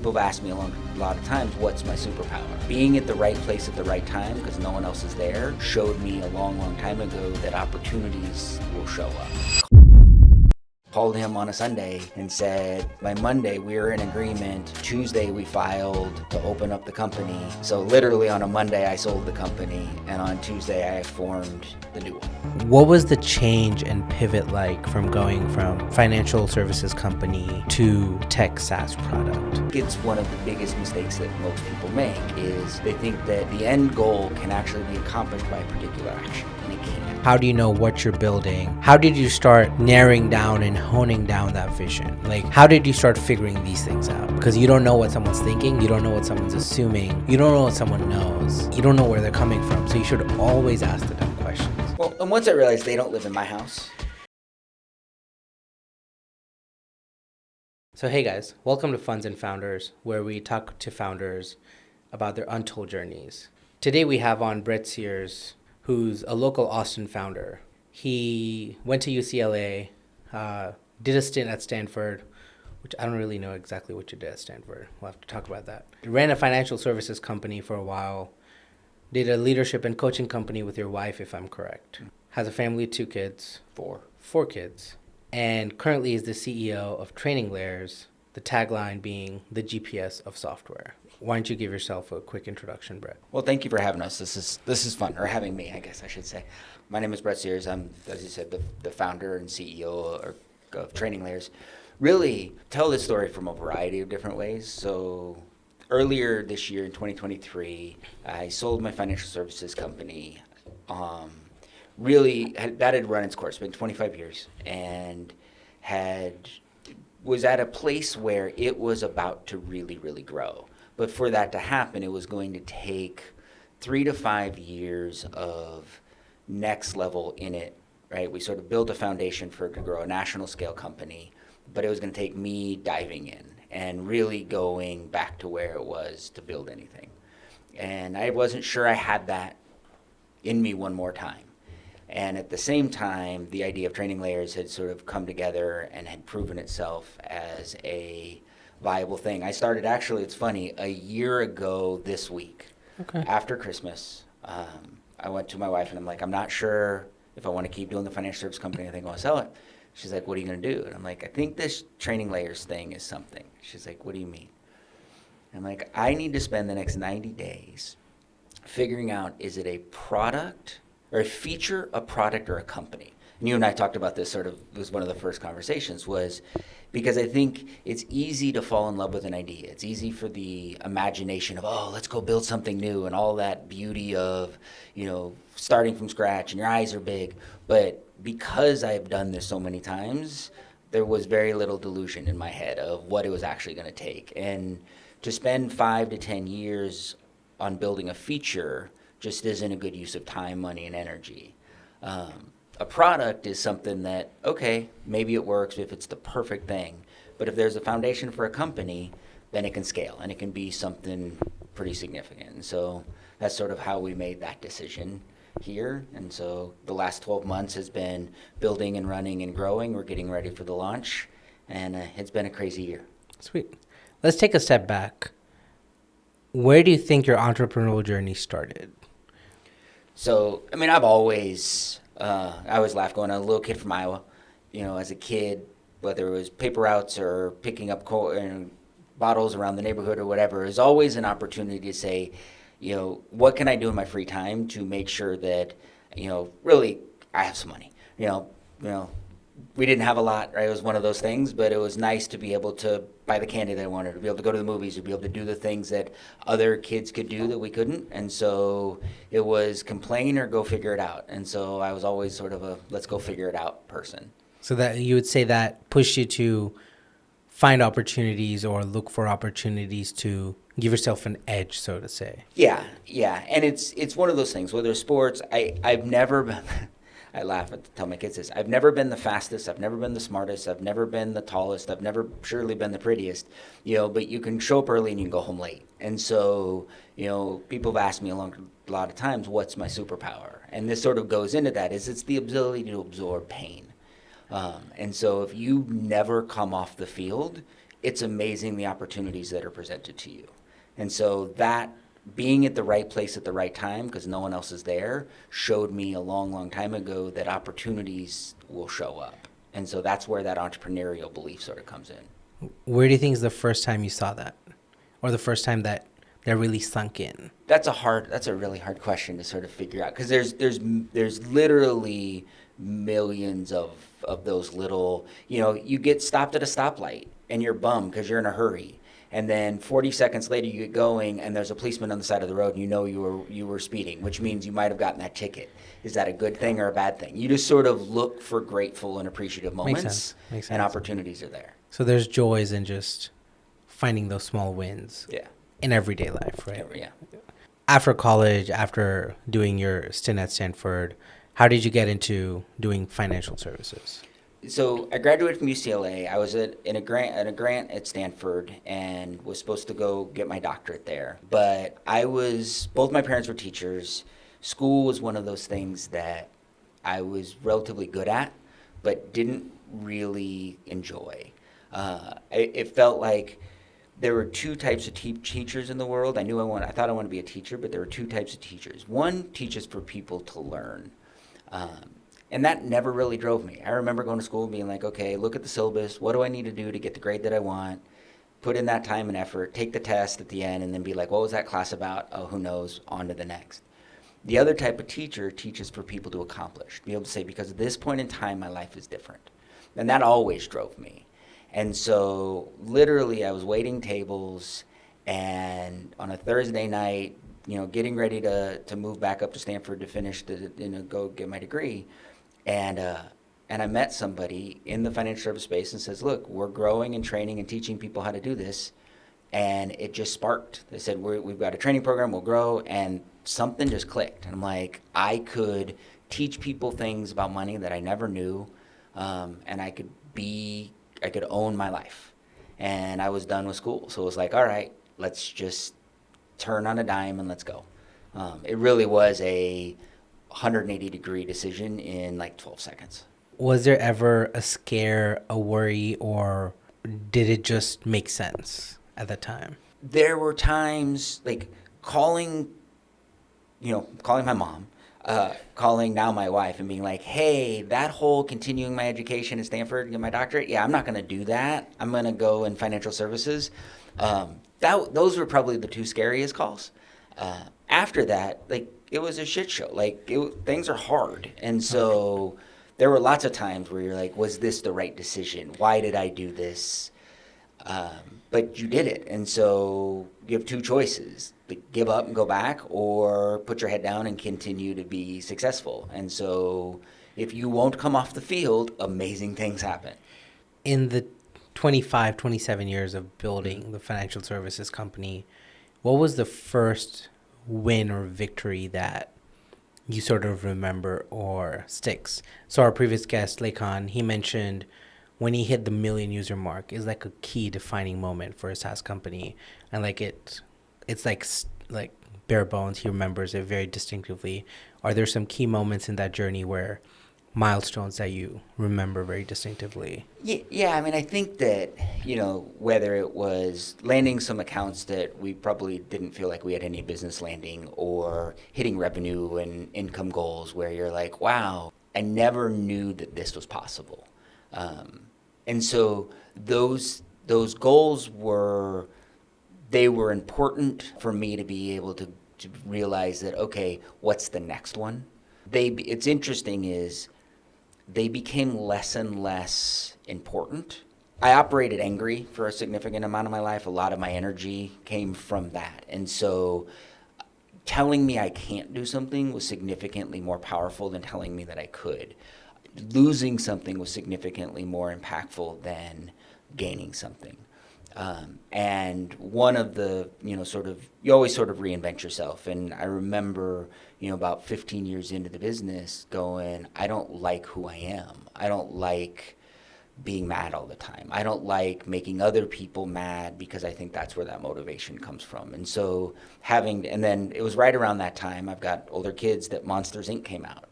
people have asked me a lot of times, what's my superpower? Being at the right place at the right time, because no one else is there, showed me a long, long time ago that opportunities will show up. Called him on a Sunday and said, by Monday we were in agreement, Tuesday we filed to open up the company. So literally on a Monday I sold the company, and on Tuesday I formed the new one. What was the change and pivot like from going from financial services company to tech SaaS product? It's one of the biggest mistakes that most people make is they think that the end goal can actually be accomplished by a particular action, and it can't. How do you know what you're building? How did you start narrowing down and honing down that vision? Like, how did you start figuring these things out? Because you don't know what someone's thinking, you don't know what someone's assuming, you don't know what someone knows, you don't know where they're coming from, so you should always ask the dumb questions. Well, and once I realized they don't live in my house. So hey guys, welcome to Funds and Founders, where we talk to founders about their untold journeys. Today we have on Bret Siers, who's a local Austin founder. He went to UCLA, did a stint at Stanford, which I don't really know exactly what you did at Stanford. We'll have to talk about that. Ran a financial services company for a while, did a leadership and coaching company with your wife, if I'm correct. Has a family of 2 kids. Four kids. And currently is the CEO of Training Layers, the tagline being the GPS of software. Why don't you give yourself a quick introduction, Bret? Well, thank you for having us. This is fun, or having me, I guess I should say. My name is Bret Siers. I'm, as you said, the founder and CEO of Training Layers. Really tell this story from a variety of different ways. So earlier this year in 2023, I sold my financial services company. That had run its course, been 25 years, and was at a place where it was about to really, really grow. But for that to happen, it was going to take 3 to 5 years of next level in it, right? We sort of built a foundation for it to grow a national scale company, but it was going to take me diving in and really going back to where it was to build anything. And I wasn't sure I had that in me one more time. And at the same time, the idea of Training Layers had sort of come together and had proven itself as a viable thing. I started, actually, it's funny, a year ago this week. Okay. After Christmas. I went to my wife and I'm like, I'm not sure if I want to keep doing the financial service company. I think I want to sell it. She's like, what are you going to do? And I'm like, I think this Training Layers thing is something. She's like, what do you mean? I'm like, I need to spend the next 90 days figuring out, is it a product or a feature, a product, or a company? And you and I talked about this it was one of the first conversations, was because I think it's easy to fall in love with an idea. It's easy for the imagination of, oh, let's go build something new and all that beauty of, starting from scratch and your eyes are big. But because I've done this so many times, there was very little delusion in my head of what it was actually going to take. And to spend 5 to 10 years on building a feature just isn't a good use of time, money, and energy. A product is something that, okay, maybe it works if it's the perfect thing, but if there's a foundation for a company, then it can scale and it can be something pretty significant. And so that's sort of how we made that decision here. And so the last 12 months has been building and running and growing. We're getting ready for the launch, and it's been a crazy year. Sweet. Let's take a step back. Where do you think your entrepreneurial journey started? So, I've always, I always laugh going, I'm a little kid from Iowa, as a kid, whether it was paper routes or picking up bottles around the neighborhood or whatever, there's always an opportunity to say, what can I do in my free time to make sure that, really I have some money. We didn't have a lot, right? It was one of those things, but it was nice to be able to buy the candy that I wanted, to be able to go to the movies, to be able to do the things that other kids could do that we couldn't. And so it was complain or go figure it out. And so I was always sort of a let's go figure it out person. So that you would say that pushed you to find opportunities or look for opportunities to give yourself an edge, so to say. Yeah. And it's one of those things, whether it's sports, I've never been... I laugh and tell my kids this. I've never been the fastest. I've never been the smartest. I've never been the tallest. I've never surely been the prettiest, but you can show up early and you can go home late. And so, people have asked me a lot of times, what's my superpower? And this sort of goes into that, it's the ability to absorb pain. And so if you never come off the field, it's amazing the opportunities that are presented to you. And so that being at the right place at the right time, because no one else is there, showed me a long, long time ago that opportunities will show up. And so that's where that entrepreneurial belief sort of comes in. Where do you think is the first time you saw that? Or the first time that really sunk in? That's a really hard question to sort of figure out, because there's literally millions of those little, you get stopped at a stoplight and you're bummed because you're in a hurry. And then 40 seconds later, you get going, and there's a policeman on the side of the road, and you were speeding, which means you might have gotten that ticket. Is that a good thing or a bad thing? You just sort of look for grateful and appreciative moments, Makes sense. and opportunities are there. So there's joys in just finding those small wins. Yeah. In everyday life, right? Yeah. After college, after doing your stint at Stanford, how did you get into doing financial services? So I graduated from UCLA. I was in a grant at Stanford and was supposed to go get my doctorate there. But both my parents were teachers. School was one of those things that I was relatively good at, but didn't really enjoy. It felt like there were two types of teachers in the world. I thought I wanted to be a teacher, but there were two types of teachers. One teaches for people to learn. And that never really drove me. I remember going to school and being like, okay, look at the syllabus. What do I need to do to get the grade that I want? Put in that time and effort, take the test at the end, and then be like, what was that class about? Oh, who knows? On to the next. The other type of teacher teaches for people to accomplish, to be able to say, because at this point in time, my life is different. And that always drove me. And so literally I was waiting tables, and on a Thursday night, getting ready to move back up to Stanford to finish go get my degree. And I met somebody in the financial service space and says, look, we're growing and training and teaching people how to do this. And it just sparked. They said, we've got a training program, we'll grow. And something just clicked. And I'm like, I could teach people things about money that I never knew. And I could own my life. And I was done with school. So it was like, all right, let's just turn on a dime and let's go. It really was a 180-degree decision in like 12 seconds. Was there ever a scare, a worry, or did it just make sense at the time? There were times like calling my mom, calling now my wife and being like, hey, that whole continuing my education at Stanford and get my doctorate, yeah, I'm not going to do that. I'm going to go in financial services. Those were probably the two scariest calls. After that, like, it was a shit show. Like, things are hard. And so there were lots of times where you're like, was this the right decision? Why did I do this? But you did it. And so you have two choices: give up and go back, or put your head down and continue to be successful. And so if you won't come off the field, amazing things happen. In the 25, 27 years of building the financial services company, what was the first win or victory that you sort of remember or sticks? So our previous guest, Lakan, he mentioned when he hit the 1 million user mark is like a key defining moment for a SaaS company. And like it's like bare bones. He remembers it very distinctively. Are there some key moments in that journey where milestones that you remember very distinctively? Yeah, I mean, I think that, whether it was landing some accounts that we probably didn't feel like we had any business landing, or hitting revenue and income goals where you're like, wow, I never knew that this was possible. And so those goals were important for me to be able to realize that, okay, what's the next one? It's interesting is they became less and less important. I operated angry for a significant amount of my life. A lot of my energy came from that. And so telling me I can't do something was significantly more powerful than telling me that I could. Losing something was significantly more impactful than gaining something. And one of the, you always sort of reinvent yourself. And I remember, about 15 years into the business going, I don't like who I am. I don't like being mad all the time. I don't like making other people mad, because I think that's where that motivation comes from. And so and then it was right around that time, I've got older kids, that Monsters, Inc. came out.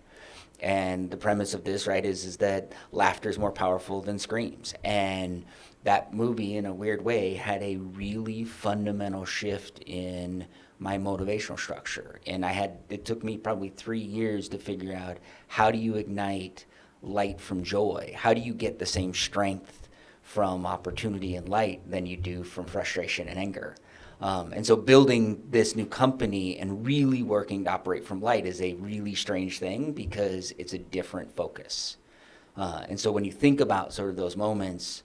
And the premise of this, right, is that laughter is more powerful than screams. And that movie, in a weird way, had a really fundamental shift in my motivational structure. And it took me probably 3 years to figure out, how do you ignite light from joy? How do you get the same strength from opportunity and light than you do from frustration and anger? And so building this new company and really working to operate from light is a really strange thing, because it's a different focus. And so when you think about sort of those moments,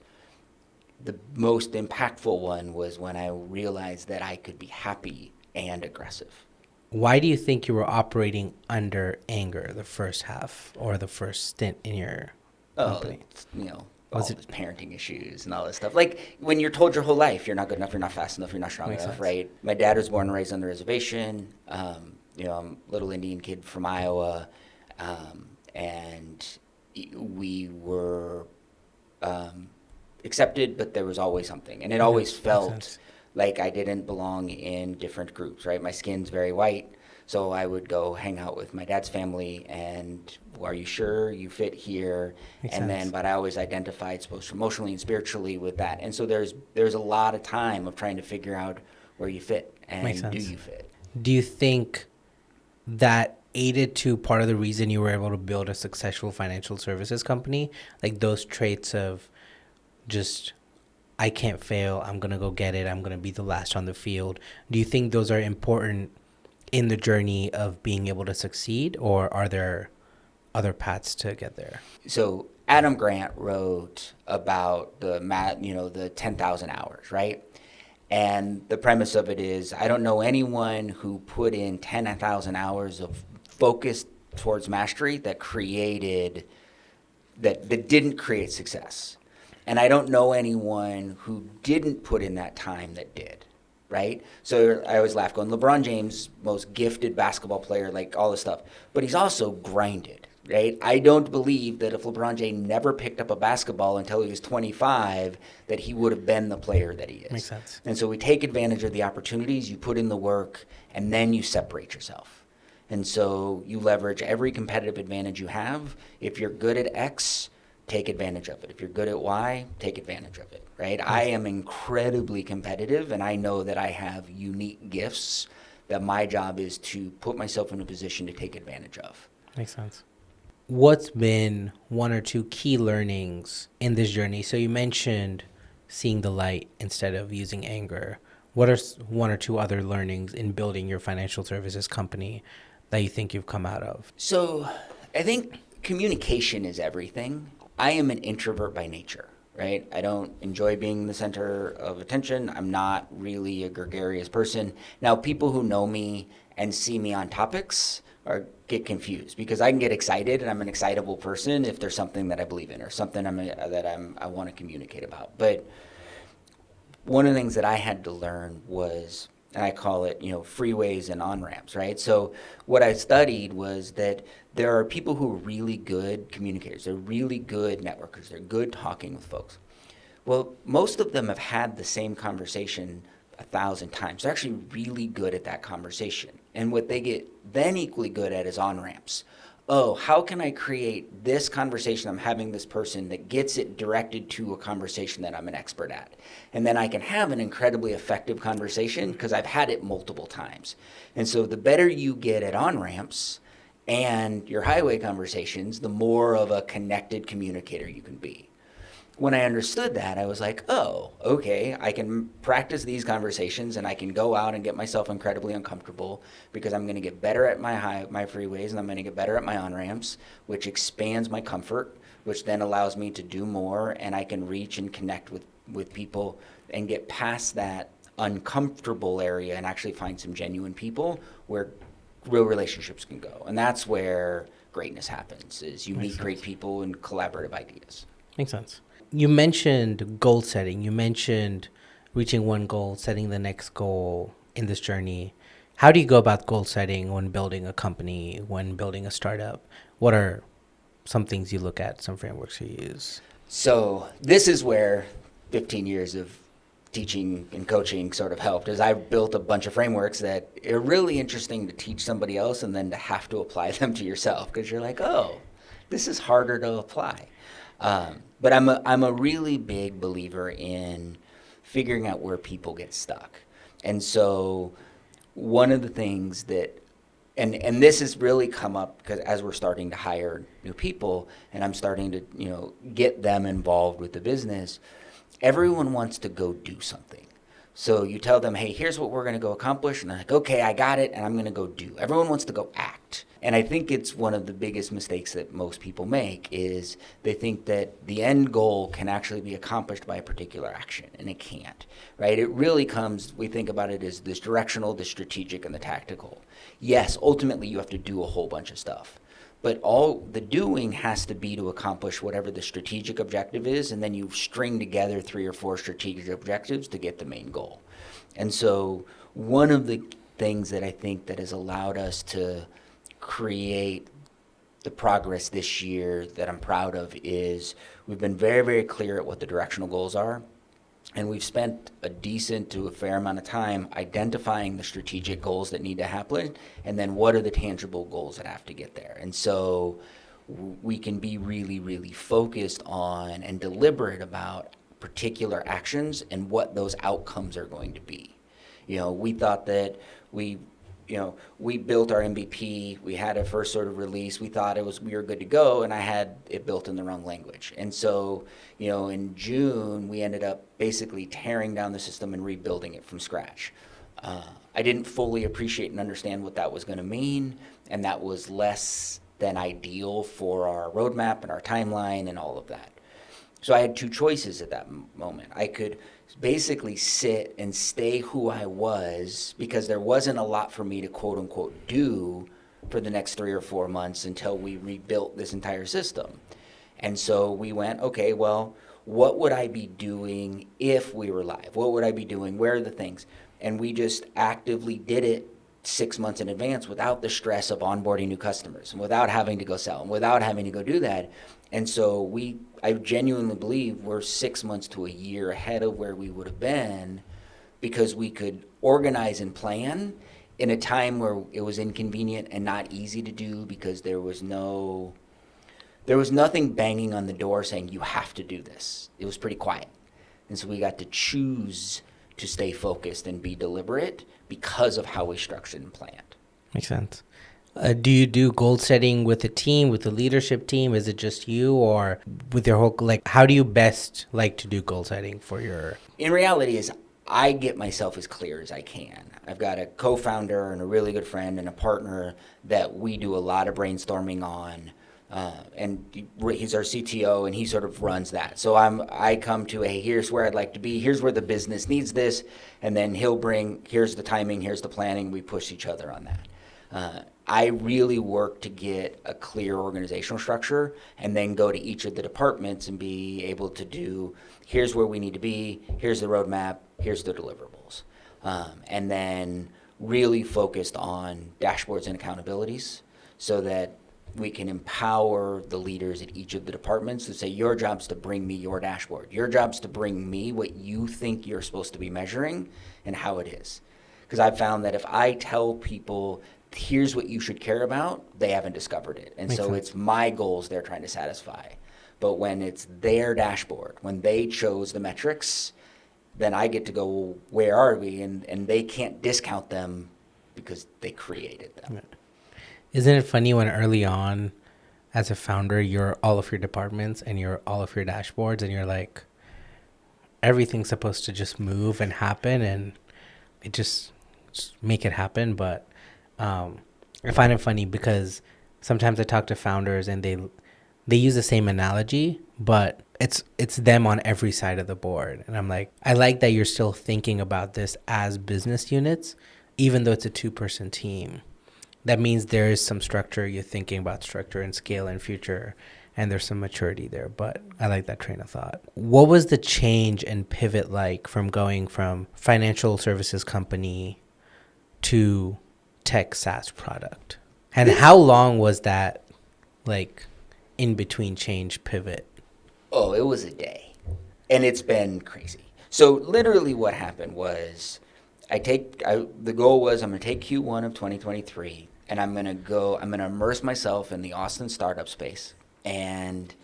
the most impactful one was when I realized that I could be happy and aggressive. Why do you think you were operating under anger the first half or the first stint in your company? All These parenting issues and all this stuff. Like, when you're told your whole life you're not good enough, you're not fast enough, you're not strong Makes enough, sense. right? My dad was born and raised on the reservation. I'm a little Indian kid from Iowa, and we were accepted, but there was always something, and it always Makes felt sense. like I didn't belong in different groups, right? My skin's very white, so I would go hang out with my dad's family, and are you sure you fit here? Makes And sense. then, but I always identified both emotionally and spiritually with that, and so there's a lot of time of trying to figure out where you fit Makes and do sense. you fit. Do you think that aided to part of the reason you were able to build a successful financial services company? Like those traits of just, I can't fail, I'm going to go get it, I'm going to be the last on the field. Do you think those are important in the journey of being able to succeed, or are there other paths to get there? So Adam Grant wrote about the 10,000 hours, right? And the premise of it is, I don't know anyone who put in 10,000 hours of focus towards mastery that didn't create success. And I don't know anyone who didn't put in that time that did, right? So I always laugh going, LeBron James, most gifted basketball player, like all this stuff, but he's also grinded, right? I don't believe that if LeBron James never picked up a basketball until he was 25, that he would have been the player that he is. Makes sense. And so we take advantage of the opportunities, you put in the work, and then you separate yourself. And so you leverage every competitive advantage you have. If you're good at X, take advantage of it. If you're good at Y, take advantage of it, right? I am incredibly competitive, and I know that I have unique gifts that my job is to put myself in a position to take advantage of. Makes sense. What's been one or two key learnings in this journey? So you mentioned seeing the light instead of using anger. What are one or two other learnings in building your financial services company that you think you've come out of? So I think communication is everything. I am an introvert by nature, right? I don't enjoy being the center of attention. I'm not really a gregarious person. Now, people who know me and see me on topics get confused, because I can get excited, and I'm an excitable person if there's something that I believe in or something I want to communicate about. But one of the things that I had to learn was, and I call it, freeways and on-ramps, right? So what I studied was that there are people who are really good communicators. They're really good networkers. They're good talking with folks. Well, most of them have had the same conversation 1,000 times. They're actually really good at that conversation. And what they get then equally good at is on-ramps. Oh, how can I create this conversation I'm having this person that gets it directed to a conversation that I'm an expert at? And then I can have an incredibly effective conversation because I've had it multiple times. And so the better you get at on-ramps and your highway conversations, the more of a connected communicator you can be. When I understood that, I was like, oh, okay, I can practice these conversations, and I can go out and get myself incredibly uncomfortable, because I'm going to get better at my freeways, and I'm going to get better at my on-ramps, which expands my comfort, which then allows me to do more, and I can reach and connect with people and get past that uncomfortable area and actually find some genuine people where real relationships can go. And that's where greatness happens, is you meet great people and collaborative ideas. Makes sense. You mentioned goal setting. You mentioned reaching one goal, setting the next goal in this journey. How do you go about goal setting when building a company, when building a startup? What are some things you look at, some frameworks you use? So this is where 15 years of teaching and coaching sort of helped, is I've built a bunch of frameworks that are really interesting to teach somebody else and then to have to apply them to yourself, because you're like, oh, this is harder to apply. But I'm a really big believer in figuring out where people get stuck. And so one of the things that and this has really come up because as we're starting to hire new people and I'm starting to, get them involved with the business, everyone wants to go do something. So you tell them, hey, here's what we're going to go accomplish. And they're like, okay, I got it. And I'm going to go do. Everyone wants to go act. And I think it's one of the biggest mistakes that most people make is they think that the end goal can actually be accomplished by a particular action. And it can't, right? It really comes, we think about it as this directional, the strategic, and the tactical. Yes, ultimately you have to do a whole bunch of stuff. But all the doing has to be to accomplish whatever the strategic objective is, and then you string together 3 or 4 strategic objectives to get the main goal. And so one of the things that I think that has allowed us to create the progress this year that I'm proud of is we've been very, very clear at what the directional goals are. And we've spent a decent to a fair amount of time identifying the strategic goals that need to happen, and then what are the tangible goals that have to get there. And so we can be really, really focused on and deliberate about particular actions and what those outcomes are going to be. We thought that we built our MVP. We had a first sort of release. We thought we were good to go, and I had it built in the wrong language. And so, in June, we ended up basically tearing down the system and rebuilding it from scratch. I didn't fully appreciate and understand what that was going to mean, and that was less than ideal for our roadmap and our timeline and all of that. So I had 2 choices at that moment. I could basically sit and stay who I was because there wasn't a lot for me to quote unquote do for the next 3 or 4 months until we rebuilt this entire system. And so we went, okay, well, what would I be doing if we were live? What would I be doing? Where are the things? And we just actively did it 6 months in advance without the stress of onboarding new customers and without having to go sell and without having to go do that. And so I genuinely believe we're 6 months to a year ahead of where we would have been because we could organize and plan in a time where it was inconvenient and not easy to do because there was nothing banging on the door saying you have to do this. It was pretty quiet. And so we got to choose to stay focused and be deliberate because of how we structured and planned. Makes sense. Do you do goal setting with a team, with a leadership team? Is it just you or with your whole, how do you best like to do goal setting for your... In reality is I get myself as clear as I can. I've got a co-founder and a really good friend and a partner that we do a lot of brainstorming on. And he's our CTO and he sort of runs that. So I come to, hey, here's where I'd like to be. Here's where the business needs this. And then he'll bring, here's the timing, here's the planning. We push each other on that. I really work to get a clear organizational structure and then go to each of the departments and be able to do, here's where we need to be, here's the roadmap, here's the deliverables. And then really focused on dashboards and accountabilities so that we can empower the leaders at each of the departments to say, your job's to bring me your dashboard. Your job's to bring me what you think you're supposed to be measuring and how it is. Because I've found that if I tell people, here's what you should care about, they haven't discovered it. And so it's my goals they're trying to satisfy. But when it's their dashboard, when they chose the metrics, then I get to go, well, where are we? And they can't discount them because they created them. Yeah. Isn't it funny when early on as a founder, you're all of your departments and you're all of your dashboards and you're like, everything's supposed to just move and happen and it just make it happen. But I find it funny because sometimes I talk to founders and they use the same analogy, but it's them on every side of the board. And I'm like, I like that you're still thinking about this as business units, even though it's a 2-person team. That means there is some structure. You're thinking about structure and scale and future, and there's some maturity there. But I like that train of thought. What was the change and pivot like from going from financial services company to tech SaaS product? And how long was that in between change pivot? Oh, it was a day. And it's been crazy. So literally what happened was the goal was I'm going to take Q1 of 2023 and I'm going to immerse myself in the Austin startup space. And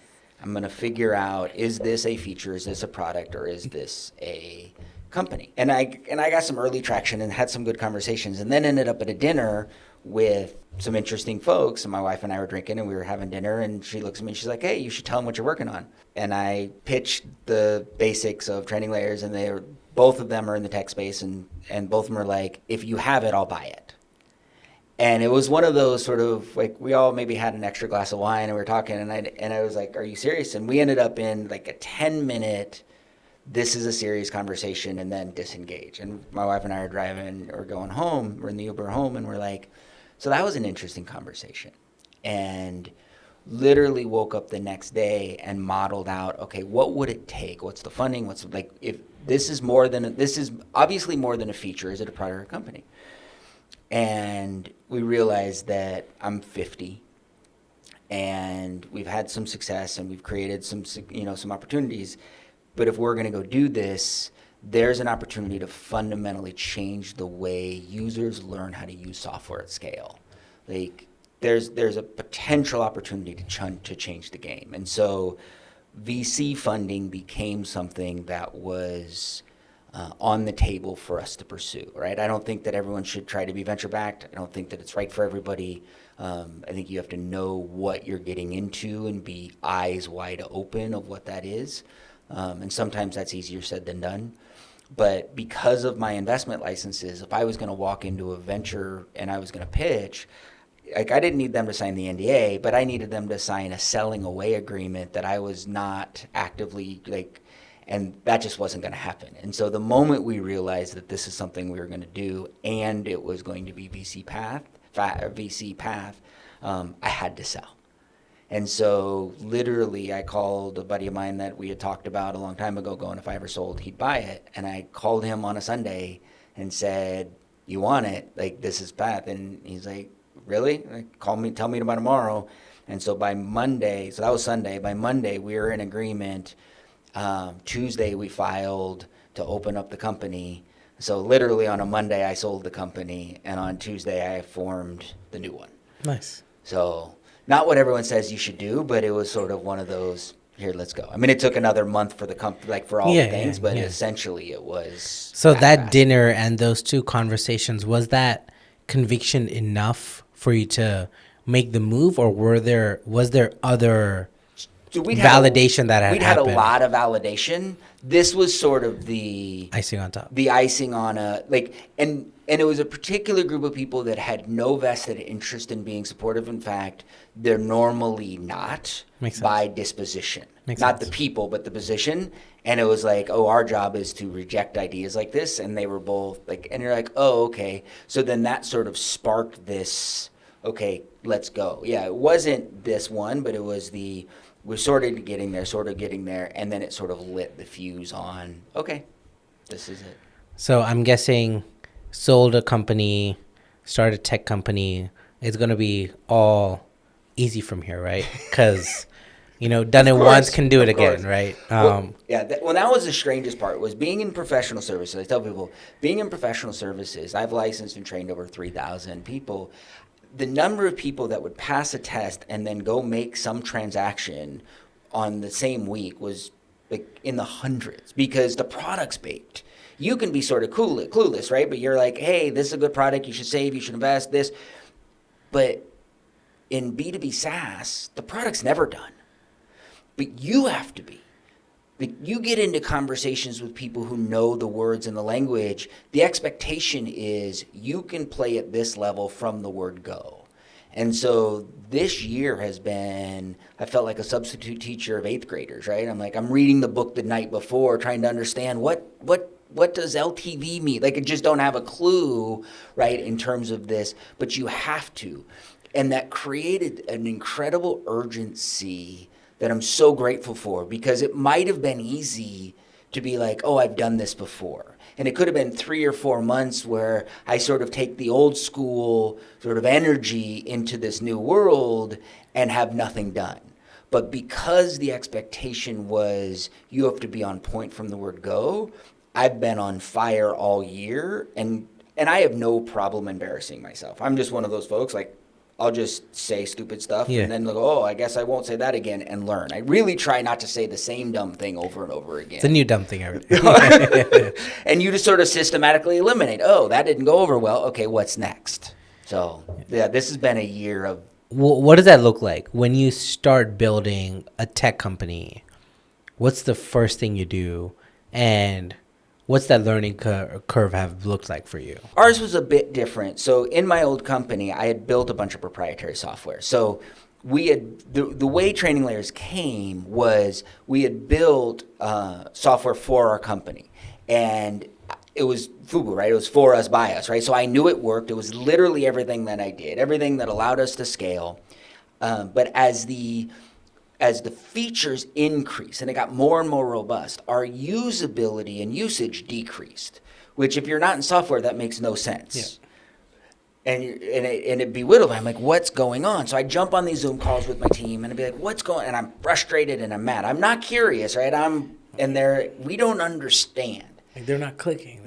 I'm going to figure out, is this a feature, is this a product, or is this a company? And I got some early traction and had some good conversations, and then ended up at a dinner with some interesting folks. And my wife and I were drinking, and we were having dinner, and she looks at me and she's like, hey, you should tell them what you're working on. And I pitched the basics of training layers, and both of them are in the tech space, and both of them are like, if you have it, I'll buy it. And it was one of those sort of like, we all maybe had an extra glass of wine and we were talking, and I was like, are you serious? And we ended up in like a 10-minute, this is a serious conversation, and then disengage. And my wife and I are driving or going home, we're in the Uber home, and we're like, so that was an interesting conversation. And literally woke up the next day and modeled out, okay, what would it take? What's the funding? What's like, if this is obviously more than a feature, is it a product or a company? And we realized that I'm 50 and we've had some success and we've created some opportunities. But if we're going to go do this, there's an opportunity to fundamentally change the way users learn how to use software at scale. Like there's a potential opportunity to change the game. And so VC funding became something that was on the table for us to pursue, right? I don't think that everyone should try to be venture-backed. I don't think that it's right for everybody. I think you have to know what you're getting into and be eyes wide open of what that is. And sometimes that's easier said than done. But because of my investment licenses, if I was going to walk into a venture and I was going to pitch, like I didn't need them to sign the NDA, but I needed them to sign a selling away agreement that I was not actively and that just wasn't going to happen. And so the moment we realized that this is something we were going to do, and it was going to be VC path, I had to sell. And so literally I called a buddy of mine that we had talked about a long time ago, going, if I ever sold, he'd buy it. And I called him on a Sunday and said, you want it? Like, this is path. And he's like, really? Like, call me, tell me about tomorrow. And so by Monday, so that was Sunday, by Monday we were in agreement. Tuesday we filed to open up the company. So literally on a Monday I sold the company, and on Tuesday I formed the new one. Nice. So not what everyone says you should do, but it was sort of one of those, here, let's go. I mean, it took another month for the company, like for all the things, but essentially it was. So that dinner and those two conversations, was that conviction enough for you to make the move, or was there other validation that had happened? We'd had a lot of validation. This was sort of the icing on top. The icing on and it was a particular group of people that had no vested interest in being supportive. In fact, they're normally not by disposition. Not the people, but the position. And it was like, oh, our job is to reject ideas like this. And they were both like, and you're like, oh, okay. So then that sort of sparked this, okay, let's go. Yeah, it wasn't this one, but it was we're sort of getting there, and then it sort of lit the fuse on, okay, this is it. So I'm guessing sold a company, started a tech company, it's going to be all easy from here, right? Because, done it once, can do it again, right? That was the strangest part, was being in professional services. I tell people, being in professional services, I've licensed and trained over 3,000 people. The number of people that would pass a test and then go make some transaction on the same week was like in the hundreds, because the product's baked. You can be sort of clueless, right? But you're like, hey, this is a good product. You should save. You should invest this. But in B2B SaaS, the product's never done. But you have to be. You get into conversations with people who know the words and the language. The expectation is you can play at this level from the word go. And so this year has been, I felt like a substitute teacher of 8th graders, right? I'm like, I'm reading the book the night before, trying to understand what does LTV mean? Like, I just don't have a clue, right, in terms of this, but you have to. And that created an incredible urgency that I'm so grateful for, because it might have been easy to be like, oh, I've done this before. And it could have been 3 or 4 months where I sort of take the old school sort of energy into this new world and have nothing done. But because the expectation was you have to be on point from the word go, I've been on fire all year, and I have no problem embarrassing myself. I'm just one of those folks, like, I'll just say stupid stuff Yeah. and then go, oh, I guess I won't say that again and learn. I really try not to say the same dumb thing over and over again. It's a new dumb thing every day. And you just sort of systematically eliminate, oh, that didn't go over well. Okay, what's next? So, yeah, this has been a year of. What does that look like when you start building a tech company? What's the first thing you do, and what's that learning curve have looked like for you? Ours was a bit different. So in my old company, I had built a bunch of proprietary software. So we had the way Training Layers came was we had built software for our company, and it was FUBU, right? It was for us, by us, right? So I knew it worked. It was literally everything that I did, everything that allowed us to scale. But as the features increased and it got more and more robust, our usability and usage decreased, which if you're not in software, that makes no sense. Yeah. And it bewildered me. I'm like, what's going on? So I jump on these Zoom calls with my team and I'd be like, what's going on? And I'm frustrated and I'm mad. I'm not curious, right? We don't understand. Like they're not clicking.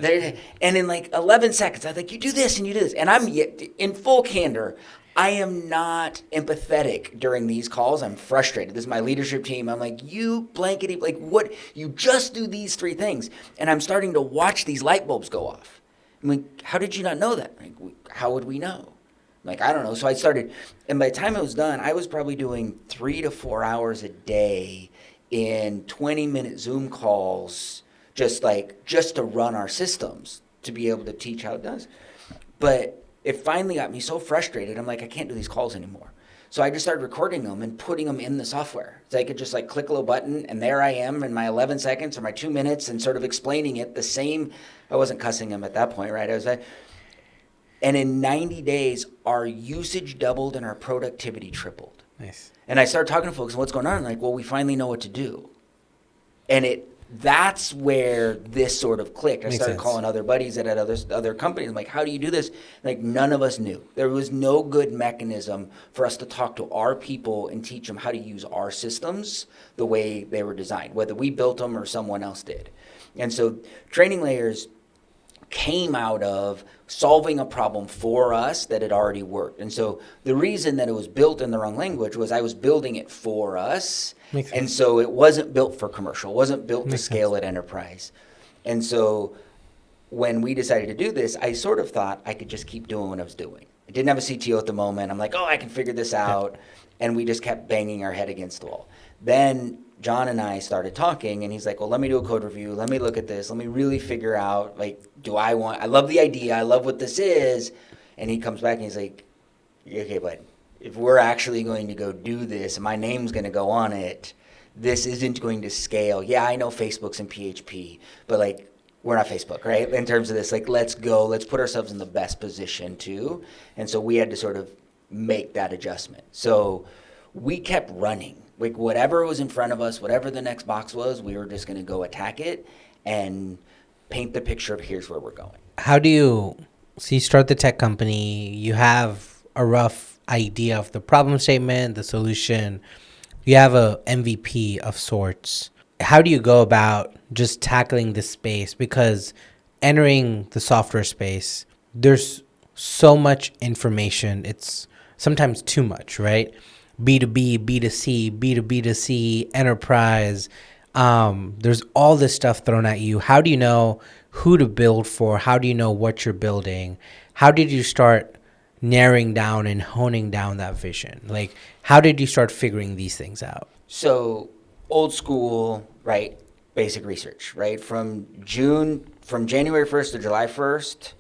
And in like 11 seconds, I'm like, you do this and you do this. And I'm in full candor. I am not empathetic during these calls. I'm frustrated. This is my leadership team. I'm like, you blankety, like what? You just do these 3 things. And I'm starting to watch these light bulbs go off. I'm like, how did you not know that? Like, how would we know? I'm like, I don't know. So I started, and by the time it was done, I was probably doing 3 to 4 hours a day in 20-minute Zoom calls, just to run our systems, to be able to teach how it does. But it finally got me so frustrated. I'm like, I can't do these calls anymore. So I just started recording them and putting them in the software. So I could just like click a little button and there I am in my 11 seconds or my 2 minutes and sort of explaining it the same. I wasn't cussing them at that point, right? And in 90 days, our usage doubled and our productivity tripled. Nice. And I started talking to folks, what's going on? Like, well, we finally know what to do. And that's where this sort of clicked. I started calling other buddies at other companies. I'm like, how do you do this? Like, none of us knew. There was no good mechanism for us to talk to our people and teach them how to use our systems the way they were designed, whether we built them or someone else did. And so Training Layers came out of solving a problem for us that had already worked. And so the reason that it was built in the wrong language was I was building it for us. And so it wasn't built for commercial, wasn't built to scale at enterprise. And so when we decided to do this, I sort of thought I could just keep doing what I was doing. I didn't have a CTO at the moment. I'm like, oh, I can figure this out. And we just kept banging our head against the wall. Then John and I started talking, and he's like, well, let me do a code review. Let me look at this. Let me really figure out, like, I love the idea. I love what this is. And he comes back and he's like, okay, but if we're actually going to go do this, and my name's going to go on it, this isn't going to scale. Yeah, I know Facebook's in PHP, but like, we're not Facebook, right? In terms of this, like, let's put ourselves in the best position too. And so we had to sort of make that adjustment. So we kept running. Like, whatever was in front of us, whatever the next box was, we were just going to go attack it and paint the picture of here's where we're going. So you start the tech company, you have a rough idea of the problem statement, the solution, you have a MVP of sorts. How do you go about just tackling this space? Because entering the software space, there's so much information. It's sometimes too much, right? B2B, B2C, B2B2C, enterprise. There's all this stuff thrown at you. How do you know who to build for? How do you know what you're building? How did you start narrowing down and honing down that vision? Like, how did you start figuring these things out? So old school, right? Basic research, right? From January 1st to July 1st,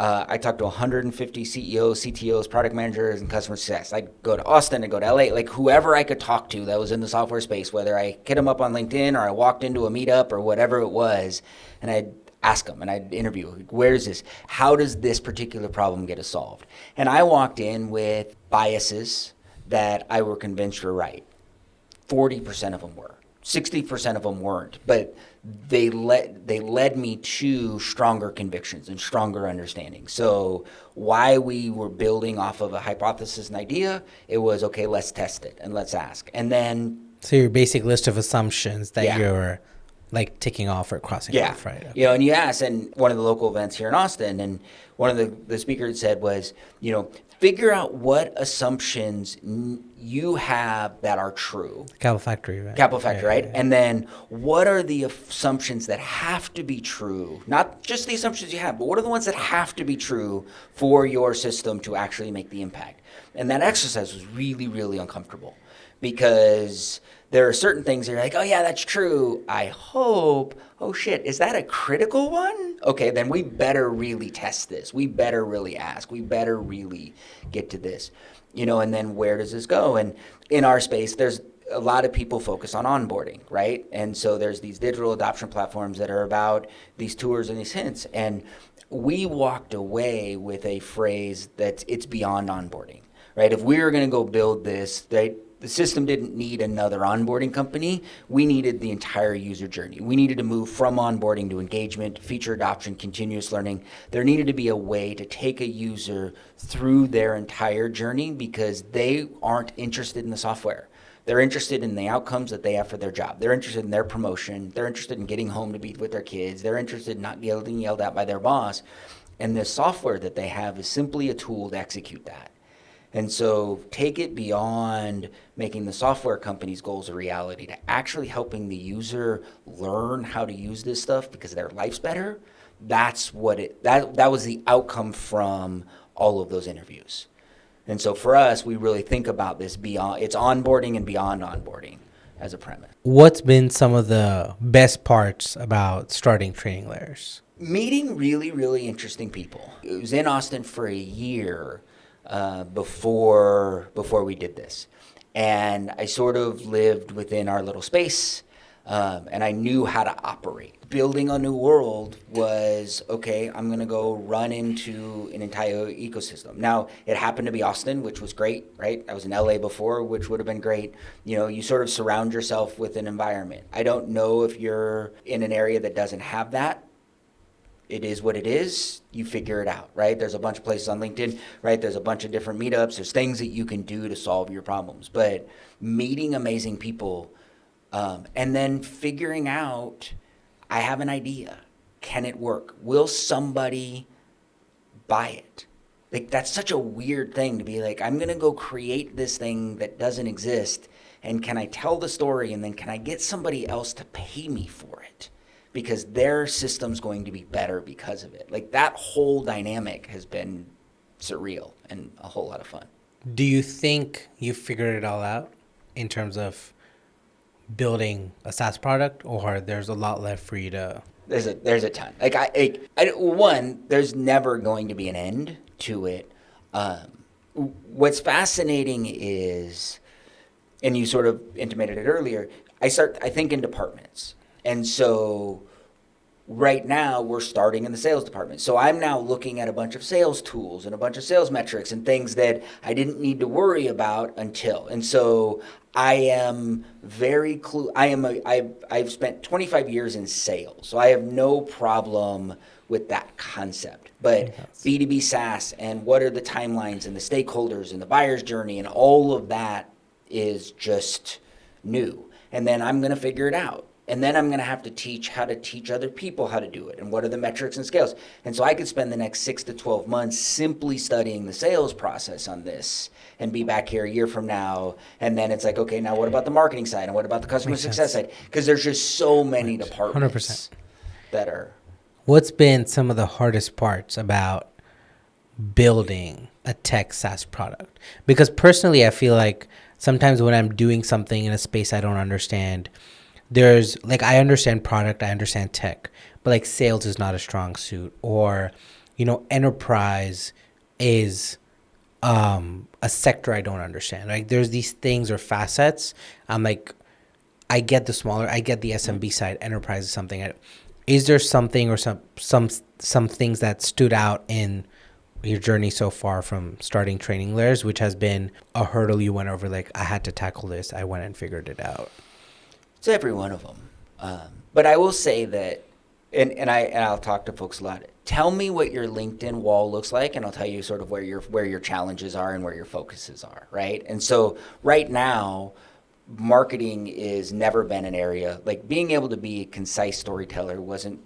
I talked to 150 CEOs, CTOs, product managers, and customer success. I'd go to Austin, I'd go to LA, like whoever I could talk to that was in the software space, whether I hit them up on LinkedIn or I walked into a meetup or whatever it was, and I'd ask them and I'd interview, like, where is this? How does this particular problem get solved? And I walked in with biases that I were convinced were right. 40% of them were. 60% of them weren't, but they led me to stronger convictions and stronger understanding. So why we were building off of a hypothesis and idea, it was, okay, let's test it and let's ask. And then... So your basic list of assumptions that you're like ticking off or crossing Yeah. off, right? Okay. You know, and you asked, and one of the local events here in Austin, and one of the speakers said was, you know, figure out what assumptions you have that are true. Capital Factory, right? Capital Factory, Yeah, right? yeah, And then what are the assumptions that have to be true? Not just the assumptions you have, but what are the ones that have to be true for your system to actually make the impact? And that exercise was really, really uncomfortable because there are certain things that you're like, oh yeah, that's true. I hope. Oh shit, is that a critical one? Okay, then we better really test this. We better really ask. We better really get to this. You know, and then where does this go? And in our space, there's a lot of people focus on onboarding, right? And so there's these digital adoption platforms that are about these tours and these hints. And we walked away with a phrase that it's beyond onboarding, right? If we were going to go build this, the system didn't need another onboarding company. We needed the entire user journey. We needed to move from onboarding to engagement, feature adoption, continuous learning. There needed to be a way to take a user through their entire journey because they aren't interested in the software. They're interested in the outcomes that they have for their job. They're interested in their promotion. They're interested in getting home to be with their kids. They're interested in not getting yelled at by their boss. And the software that they have is simply a tool to execute that. And so take it beyond making the software company's goals a reality to actually helping the user learn how to use this stuff because their life's better. That's what that was the outcome from all of those interviews. And so for us, we really think about this beyond, it's onboarding and beyond onboarding as a premise. What's been some of the best parts about starting Training Layers? Meeting really, really interesting people. It was in Austin for a year before we did this. And I sort of lived within our little space, and I knew how to operate. Building a new world was, okay, I'm going to go run into an entire ecosystem. Now, it happened to be Austin, which was great, right? I was in LA before, which would have been great. You know, you sort of surround yourself with an environment. I don't know if you're in an area that doesn't have that. It is what it is. You figure it out, right? There's a bunch of places on LinkedIn, right? There's a bunch of different meetups. There's things that you can do to solve your problems. But meeting amazing people and then figuring out, I have an idea. Can it work? Will somebody buy it? Like, that's such a weird thing to be like, I'm going to go create this thing that doesn't exist. And can I tell the story? And then can I get somebody else to pay me for it? Because their system's going to be better because of it. Like, that whole dynamic has been surreal and a whole lot of fun. Do you think you figured it all out in terms of building a SaaS product, or there's a lot left for you to? There's a ton. Like, one, there's never going to be an end to it. What's fascinating is, and you sort of intimated it earlier, I think in departments. And so right now we're starting in the sales department. So I'm now looking at a bunch of sales tools and a bunch of sales metrics and things that I didn't need to worry about until. And so I am very I've spent 25 years in sales. So I have no problem with that concept. But B2B SaaS and what are the timelines and the stakeholders and the buyer's journey and all of that is just new. And then I'm going to figure it out. And then I'm going to have to teach how to teach other people how to do it and what are the metrics and scales. And so I could spend the next 6 to 12 months simply studying the sales process on this and be back here a year from now. And then it's like, okay, now what about the marketing side and what about the customer success side? Because there's just so many departments 100%. that are. What's been some of the hardest parts about building a tech SaaS product? Because personally, I feel like sometimes when I'm doing something in a space I don't understand, there's like, I understand product, I understand tech, but like sales is not a strong suit, or, you know, enterprise is a sector I don't understand. Like, there's these things or facets. I'm like, I get the SMB side. Enterprise is something. Is there something or some things that stood out in your journey so far from starting Training Layers, which has been a hurdle you went over? Like, I had to tackle this. I went and figured it out. It's every one of them. But I will say that, and I'll talk to folks a lot. Tell me what your LinkedIn wall looks like, and I'll tell you sort of where your challenges are and where your focuses are, right? And so right now, marketing is never been an area, like being able to be a concise storyteller wasn't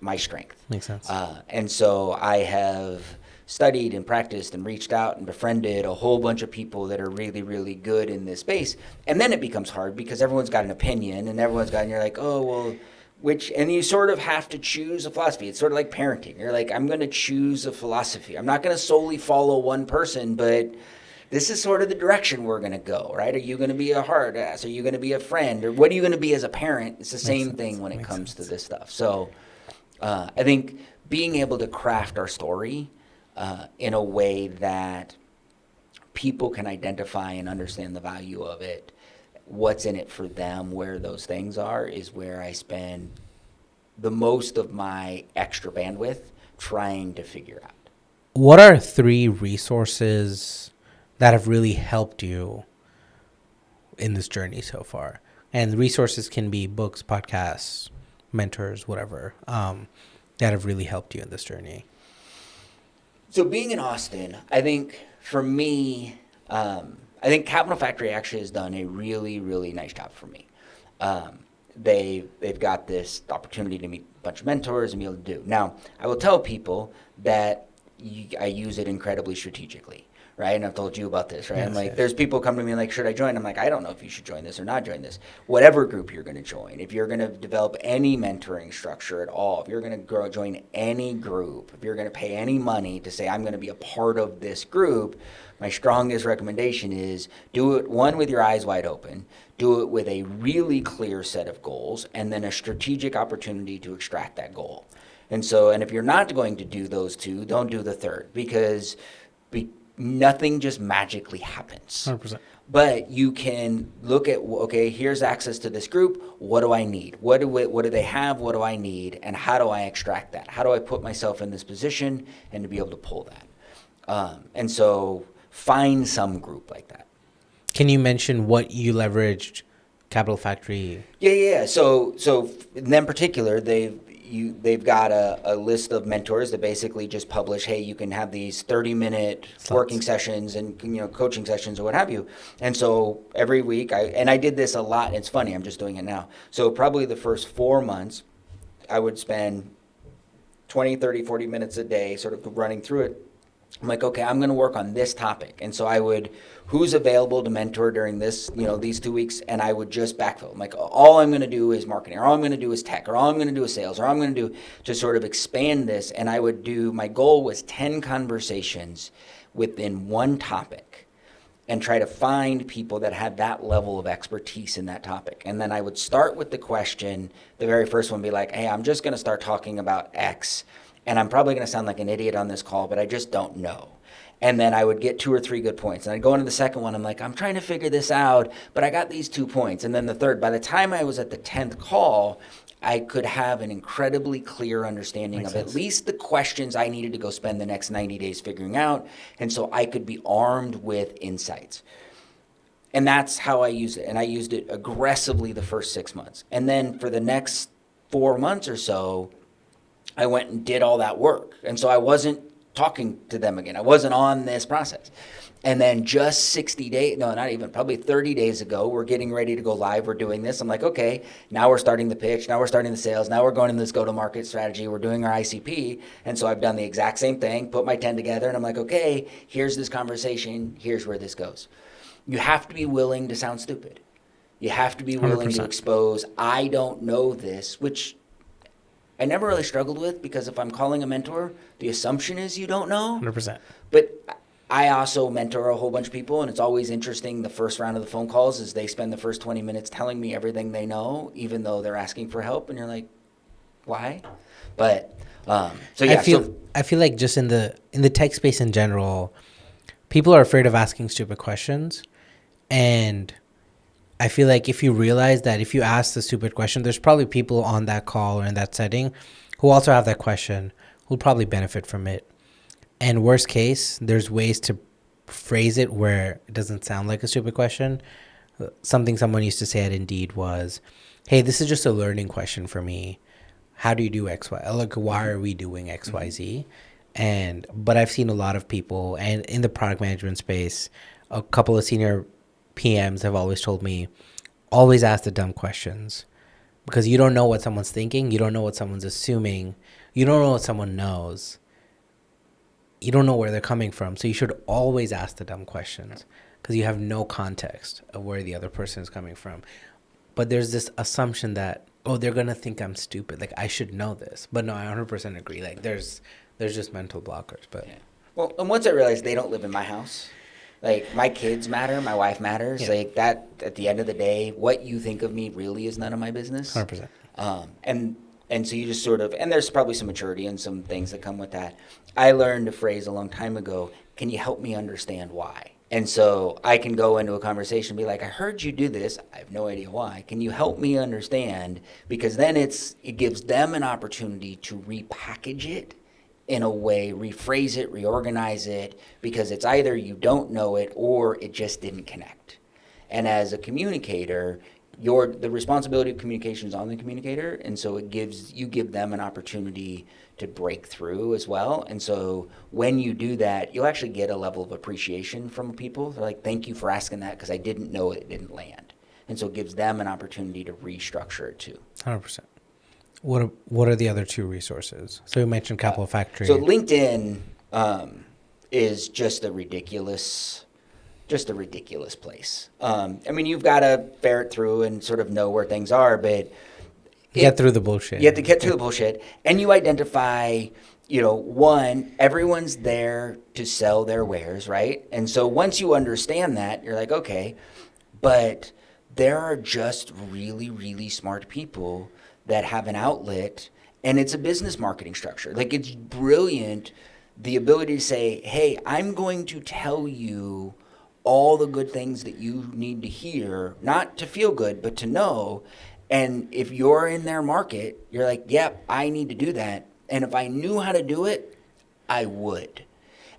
my strength. Makes sense. And so I have studied and practiced and reached out and befriended a whole bunch of people that are really, really good in this space. And then it becomes hard because everyone's got an opinion and and you're like, oh, well, and you sort of have to choose a philosophy. It's sort of like parenting. You're like, I'm going to choose a philosophy. I'm not going to solely follow one person, but this is sort of the direction we're going to go, right? Are you going to be a hard ass? Are you going to be a friend? Or what are you going to be as a parent? It's the same thing when it comes to this stuff. So I think being able to craft our story in a way that people can identify and understand the value of it, what's in it for them, where those things are, is where I spend the most of my extra bandwidth trying to figure out. What are 3 resources that have really helped you in this journey so far? And the resources can be books, podcasts, mentors, whatever, that have really helped you in this journey. So being in Austin, I think for me, I think Capital Factory actually has done a really, really nice job for me. They've got this opportunity to meet a bunch of mentors and be able to do. Now, I will tell people that I use it incredibly strategically, right? And I've told you about this, right? Yes, I'm like, yes. there's people come to me like, should I join? I'm like, I don't know if you should join this or not join this. Whatever group you're going to join, if you're going to develop any mentoring structure at all, if you're going to join any group, if you're going to pay any money to say, I'm going to be a part of this group, my strongest recommendation is do it, one, with your eyes wide open, do it with a really clear set of goals, and then a strategic opportunity to extract that goal. And if you're not going to do those 2, don't do the third, because nothing just magically happens. 100%. But you can look at, okay, here's access to this group. What do I need? What do they have? What do I need? And how do I extract that? How do I put myself in this position and to be able to pull that? And so find some group like that. Can you mention what you leveraged Capital Factory? Yeah. So in them particular, they've got a list of mentors that basically just publish, hey, you can have these 30-minute working sessions and coaching sessions or what have you. And so every week, I did this a lot. It's funny, I'm just doing it now. So probably the first 4 months, I would spend 20, 30, 40 minutes a day sort of running through it. I'm like, okay, I'm going to work on this topic. And so who's available to mentor during this, these 2 weeks? And I would just backfill. I'm like, all I'm going to do is marketing, or all I'm going to do is tech, or all I'm going to do is sales, or all I'm going to do to sort of expand this. And my goal was 10 conversations within one topic and try to find people that had that level of expertise in that topic. And then I would start with the question, the very first one be like, hey, I'm just going to start talking about X. And I'm probably going to sound like an idiot on this call, but I just don't know. And then I would get 2 or 3 good points. And I'd go into the second one. I'm like, I'm trying to figure this out, but I got these 2 points. And then the third, by the time I was at the 10th call, I could have an incredibly clear understanding of at least the questions I needed to go spend the next 90 days figuring out. And so I could be armed with insights. And that's how I used it. And I used it aggressively the first 6 months. And then for the next 4 months or so, I went and did all that work. And so I wasn't talking to them again. I wasn't on this process. And then just 60 days, no, not even, probably 30 days ago, we're getting ready to go live. We're doing this. I'm like, okay, now we're starting the pitch. Now we're starting the sales. Now we're going into this go-to-market strategy. We're doing our ICP. And so I've done the exact same thing, put my 10 together, and I'm like, okay, here's this conversation. Here's where this goes. You have to be willing to sound stupid. You have to be willing 100%. to expose, I don't know this, which I never really struggled with, because if I'm calling a mentor, the assumption is you don't know. 100%. But I also mentor a whole bunch of people, and it's always interesting. The first round of the phone calls is they spend the first 20 minutes telling me everything they know, even though they're asking for help. And you're like, why? But so yeah. I feel like just in the tech space in general, people are afraid of asking stupid questions. And I feel like if you realize that if you ask the stupid question, there's probably people on that call or in that setting who also have that question, who'll probably benefit from it. And worst case, there's ways to phrase it where it doesn't sound like a stupid question. Something someone used to say at Indeed was, hey, this is just a learning question for me. How do you do X, Y? Like, why are we doing X, Y, Z? But I've seen a lot of people, and in the product management space, a couple of senior PMs have always told me, always ask the dumb questions, because you don't know what someone's thinking. You don't know what someone's assuming. You don't know what someone knows. You don't know where they're coming from. So you should always ask the dumb questions, because you have no context of where the other person is coming from. But there's this assumption that, oh, they're going to think I'm stupid. Like, I should know this. But no, I 100% agree. Like, there's just mental blockers. But Yeah. Well, and once I realized they don't live in my house, like, my kids matter, my wife matters. Yeah. Like, that, at the end of the day, what you think of me really is none of my business. 100%. And so you just sort of, and there's probably some maturity and some things that come with that. I learned a phrase a long time ago, can you help me understand why? And so I can go into a conversation and be like, I heard you do this. I have no idea why. Can you help me understand? Because then it gives them an opportunity to repackage it in a way, rephrase it, reorganize it, because it's either you don't know it or it just didn't connect. And as a communicator, the responsibility of communication is on the communicator, and so you give them an opportunity to break through as well. And so when you do that, you'll actually get a level of appreciation from people. They're like, thank you for asking that, because I didn't know it didn't land. And so it gives them an opportunity to restructure it too. 100%. What are the other two resources? So you mentioned Capital Factory. So LinkedIn is just a ridiculous place. I mean, you've got to ferret through and sort of know where things are, but get through the bullshit. You have to get through the bullshit, and you identify, one, everyone's there to sell their wares, right? And so once you understand that, you're like, okay, but there are just really, really smart people that have an outlet, and it's a business marketing structure. Like, it's brilliant, the ability to say, hey, I'm going to tell you all the good things that you need to hear, not to feel good, but to know. And if you're in their market, you're like, yep, I need to do that. And if I knew how to do it, I would.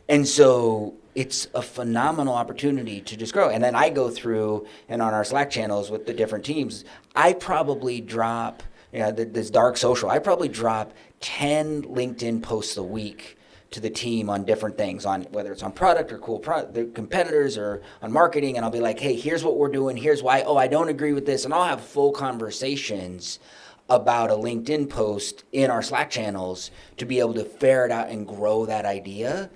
And so it's a phenomenal opportunity to just grow. And then I go through, and on our Slack channels with the different teams, I probably drop, this dark social, I probably drop 10 LinkedIn posts a week to the team on different things, on whether it's on product or cool the competitors or on marketing, and I'll be like, hey, here's what we're doing, here's why, oh, I don't agree with this, and I'll have full conversations about a LinkedIn post in our Slack channels to be able to ferret out and grow that idea,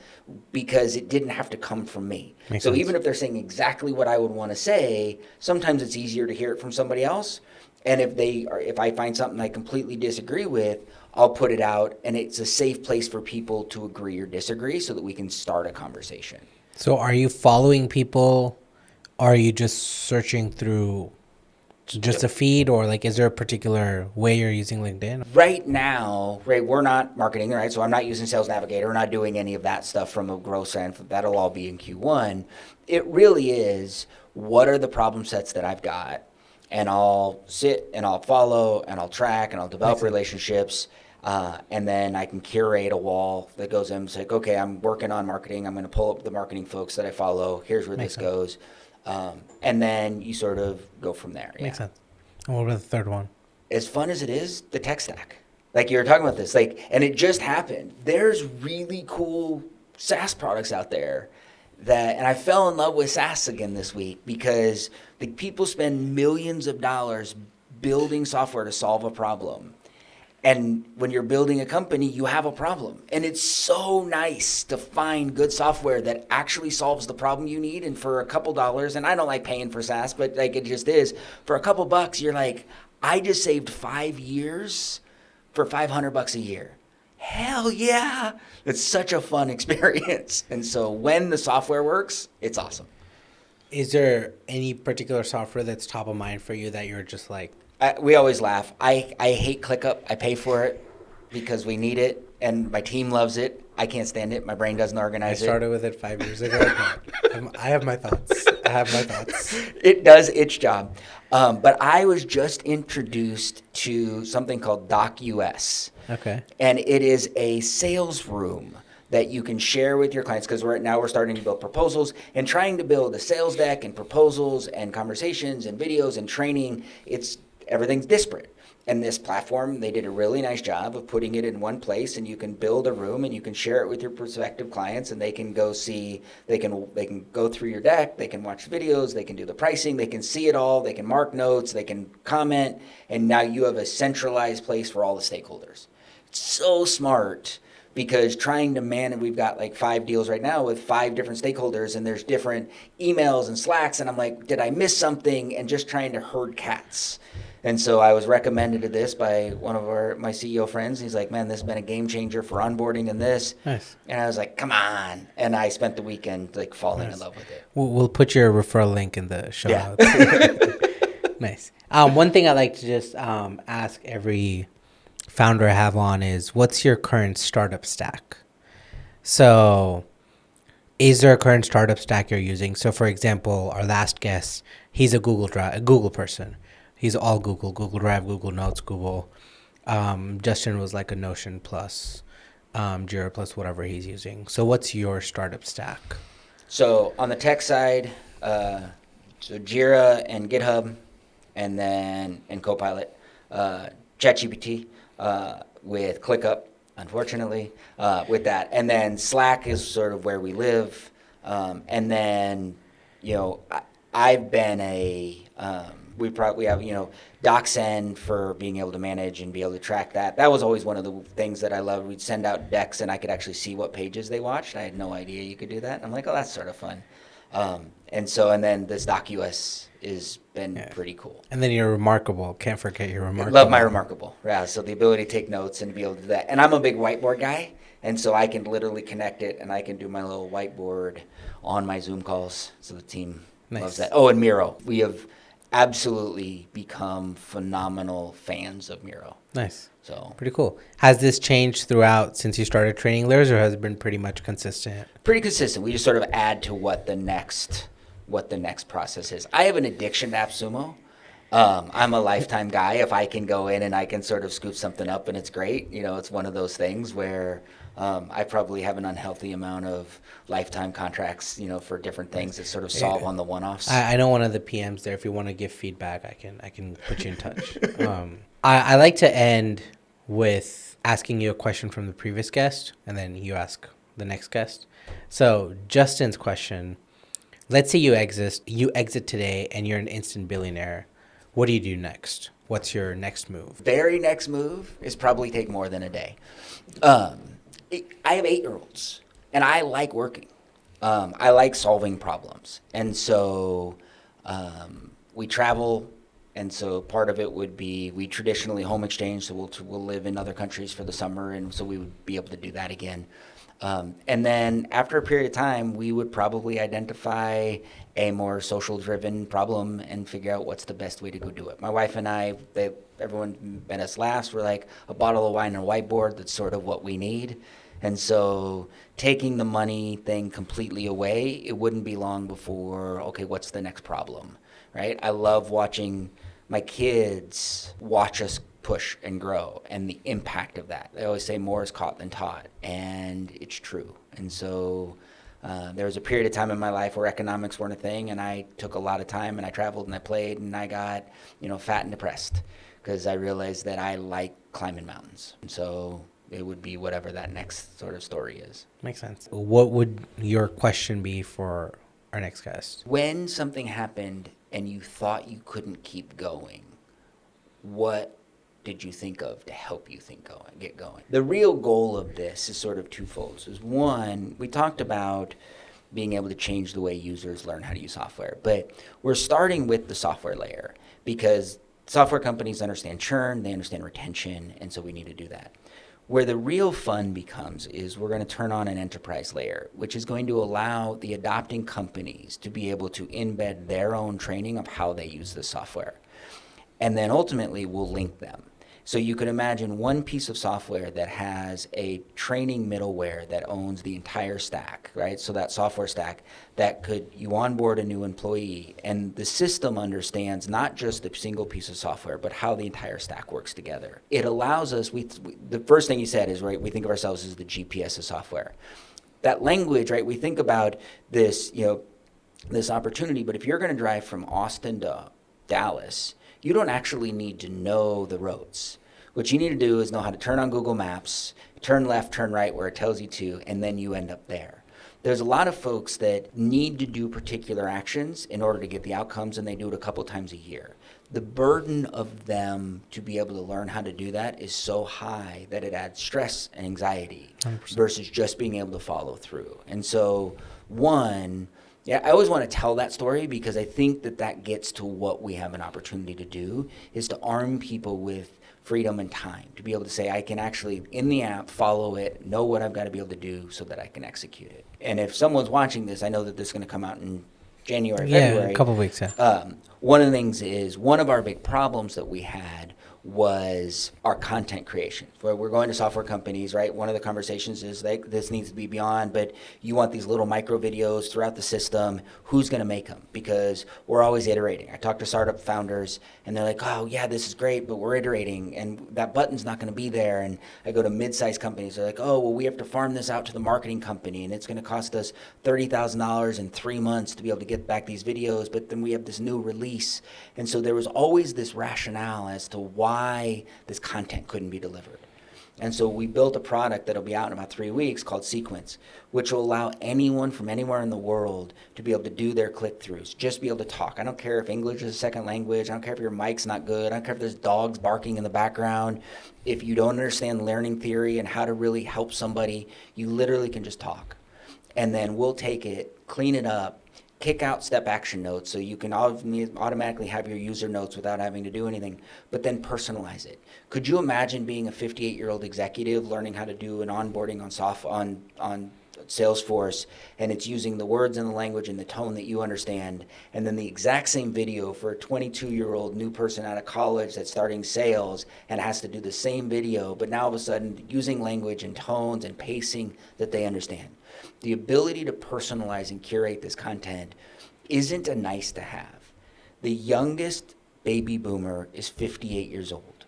because it didn't have to come from me. Makes so sense. Even if they're saying exactly what I would want to say, sometimes it's easier to hear it from somebody else. And if I find something I completely disagree with, I'll put it out, and it's a safe place for people to agree or disagree so that we can start a conversation. So are you following people? Or are you just searching through just a feed, or like, is there a particular way you're using LinkedIn? Right now, we're not marketing, right? So I'm not using Sales Navigator. We're not doing any of that stuff from a growth standpoint. That'll all be in Q1. It really is, what are the problem sets that I've got? And I'll sit and I'll follow and I'll track and I'll develop relationships. And then I can curate a wall that goes in. It's like, okay, I'm working on marketing. I'm going to pull up the marketing folks that I follow. Here's where this goes. And then you sort of go from there. Makes sense. And what about the third one? As fun as it is, the tech stack. Like, you were talking about this, and it just happened. There's really cool SaaS products out there and I fell in love with SaaS again this week, because the people spend millions of dollars building software to solve a problem. And when you're building a company, you have a problem. And it's so nice to find good software that actually solves the problem you need. And for a couple dollars, and I don't like paying for SaaS, but like, it just is, for a couple bucks, you're like, I just saved 5 years for $500 a year. Hell yeah. It's such a fun experience. And so when the software works, it's awesome. Is there any particular software that's top of mind for you that you're just like? We always laugh. I hate ClickUp. I pay for it because we need it, and my team loves it. I can't stand it. My brain doesn't organize it. I started with it 5 years ago, but I have my thoughts. It does its job. But I was just introduced to something called DocUS. Okay. And it is a sales room that you can share with your clients, because we're starting to build proposals and trying to build a sales deck and proposals and conversations and videos and training. Everything's disparate. And this platform, they did a really nice job of putting it in one place, and you can build a room and you can share it with your prospective clients, and they can go see, they can go through your deck, they can watch videos, they can do the pricing, they can see it all, they can mark notes, they can comment, and now you have a centralized place for all the stakeholders. It's so smart because trying to manage, we've got like 5 deals right now with 5 different stakeholders, and there's different emails and Slacks, and I'm like, did I miss something? And just trying to herd cats. And so I was recommended to this by one of my CEO friends. He's like, man, this has been a game changer for onboarding and this. Nice. And I was like, come on. And I spent the weekend like falling in love with it. We'll put your referral link in the show Yeah. notes. Nice. One thing I like to just ask every founder I have on is, what's your current startup stack? So is there a current startup stack you're using? So for example, our last guest, he's a Google person. He's all Google Drive, Google Notes, Google. Justin was like a Notion plus Jira plus whatever he's using. So what's your startup stack? So on the tech side, so Jira and GitHub, and then and Copilot, ChatGPT with ClickUp, unfortunately, with that. And then Slack is sort of where we live. And then, I've been we have, DocSend for being able to manage and be able to track that. That was always one of the things that I loved. We'd send out decks and I could actually see what pages they watched. I had no idea you could do that. I'm like, oh, that's sort of fun. And then this DocUS has been pretty cool. And then your Remarkable. Can't forget your Remarkable. Love my Remarkable. Yeah, so the ability to take notes and be able to do that. And I'm a big whiteboard guy, and so I can literally connect it and I can do my little whiteboard on my Zoom calls. So the team loves that. Oh, and Miro. We have absolutely become phenomenal fans of Miro. Nice. So pretty cool. Has this changed throughout since you started training layers, or has it been pretty much consistent? Pretty consistent. We just sort of add to what the next process is. I have an addiction to AppSumo. I'm a lifetime guy. If I can go in and I can sort of scoop something up and it's great, it's one of those things where I probably have an unhealthy amount of lifetime contracts, for different things that sort of solve on the one-offs. I know one of the PMs there. If you want to give feedback, I can put you in touch. I like to end with asking you a question from the previous guest, and then you ask the next guest. So Justin's question: let's say you exit today and you're an instant billionaire. What do you do next? What's your next move? Very next move is probably take more than a day. I have 8-year-olds, and I like working. I like solving problems. And so we travel, and so part of it would be we traditionally home exchange, so we'll live in other countries for the summer, and so we would be able to do that again. And then after a period of time, we would probably identify a more social-driven problem and figure out what's the best way to go do it. My wife and I, everyone met us last, we're like a bottle of wine and a whiteboard. That's sort of what we need. And so taking the money thing completely away, it wouldn't be long before, okay, what's the next problem, right? I love watching my kids watch us push and grow and the impact of that. They always say more is caught than taught, and it's true. And so there was a period of time in my life where economics weren't a thing, and I took a lot of time and I traveled and I played and I got, fat and depressed because I realized that I like climbing mountains. And so it would be whatever that next sort of story is. Makes sense. What would your question be for our next guest? When something happened and you thought you couldn't keep going, what did you think of to help you get going? The real goal of this is sort of twofold. Is one, we talked about being able to change the way users learn how to use software, but we're starting with the software layer because software companies understand churn, they understand retention, and so we need to do that. Where the real fun becomes is we're going to turn on an enterprise layer, which is going to allow the adopting companies to be able to embed their own training of how they use the software. And then ultimately we'll link them. So you could imagine one piece of software that has a training middleware that owns the entire stack, right? So that software stack you onboard a new employee, and the system understands not just a single piece of software, but how the entire stack works together. It allows us, the first thing you said is, right, we think of ourselves as the GPS of software. That language, right, we think about this, this opportunity, but if you're going to drive from Austin to Dallas, You don't actually need to know the roads. What you need to do is know how to turn on Google Maps, turn left, turn right where it tells you to, and then you end up there. There's a lot of folks that need to do particular actions in order to get the outcomes, and they do it a couple times a year. The burden of them to be able to learn how to do that is so high that it adds stress and anxiety 100%. versus just being able to follow through. And so, I always want to tell that story because I think that gets to what we have an opportunity to do, is to arm people with freedom and time to be able to say, I can actually, in the app, follow it, know what I've got to be able to do so that I can execute it. And if someone's watching this, I know that this is going to come out in January, February. Yeah, a couple of weeks, yeah. One of the things is, one of our big problems that we had was our content creation. Where we're going to software companies, right? One of the conversations is like, this needs to be beyond, but you want these little micro videos throughout the system. Who's going to make them? Because we're always iterating. I talk to startup founders and they're like, oh yeah, this is great, but we're iterating and that button's not going to be there. And I go to mid-sized companies, they're like, oh, well, we have to farm this out to the marketing company and it's going to cost us $30,000 in 3 months to be able to get back these videos, but then we have this new release. And so there was always this rationale as to why this content couldn't be delivered. And so we built a product that'll be out in about 3 weeks called Sequence, which will allow anyone from anywhere in the world to be able to do their click-throughs, just be able to talk. I don't care if English is a second language. I don't care if your mic's not good. I don't care if there's dogs barking in the background. If you don't understand learning theory and how to really help somebody, you literally can just talk. And then we'll take it, clean it up, kick out step action notes so you can automatically have your user notes without having to do anything, but then personalize it. Could you imagine being a 58-year-old executive learning how to do an onboarding on Salesforce, and it's using the words and the language and the tone that you understand, and then the exact same video for a 22-year-old new person out of college that's starting sales and has to do the same video, but now all of a sudden using language and tones and pacing that they understand. The ability to personalize and curate this content isn't a nice to have. The youngest baby boomer is 58 years old.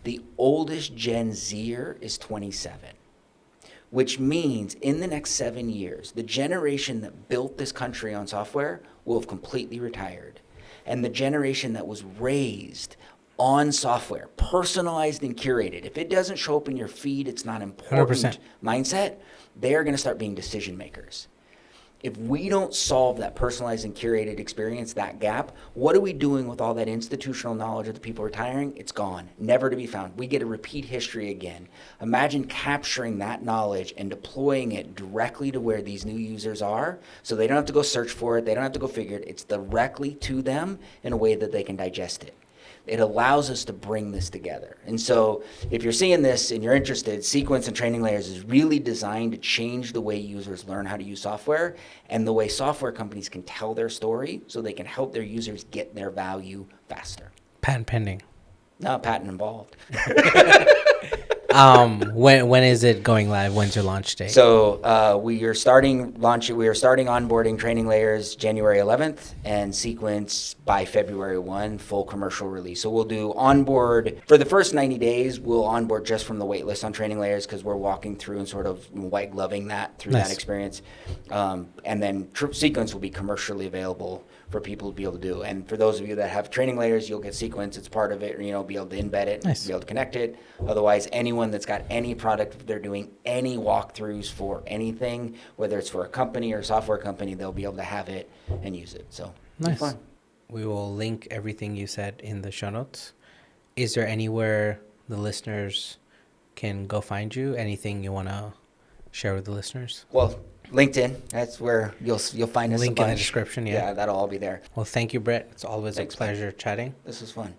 The oldest Gen Zer is 27, which means in the next 7 years, the generation that built this country on software will have completely retired. And the generation that was raised on software, personalized and curated, if it doesn't show up in your feed, it's not important 100%. mindset, they're going to start being decision makers. If we don't solve that personalized and curated experience, that gap, what are we doing with all that institutional knowledge of the people retiring? It's gone, never to be found. We get a repeat history again. Imagine capturing that knowledge and deploying it directly to where these new users are, so they don't have to go search for it, they don't have to go figure it. It's directly to them in a way that they can digest it. It allows us to bring this together. And so if you're seeing this and you're interested, Sequence and Training Layers is really designed to change the way users learn how to use software and the way software companies can tell their story so they can help their users get their value faster. Patent pending. Not patent involved. When is it going live? When's your launch date? So we are starting onboarding Training Layers January 11th and Sequence by February 1, full commercial release. So we'll do onboard for the first 90 days. We'll onboard just from the waitlist on Training Layers because we're walking through and sort of white gloving that through Nice. that experience. And then Sequence will be commercially available for people to be able to do. And for those of you that have Training Layers, you'll get Sequence. It's part of it, be able to embed it, Nice. be able to connect it. Otherwise, anyone that's got any product, if they're doing any walkthroughs for anything, whether it's for a company or a software company, they'll be able to have it and use it. So it'll be Nice. fun. We will link everything you said in the show notes. Is there anywhere the listeners can go find you? Anything you want to share with the listeners? Well, LinkedIn, that's where you'll find us. Link a in the bunch. description, yeah. Yeah, that'll all be there. Well, thank you, Brett. It's always Thanks, a pleasure chatting. This was fun.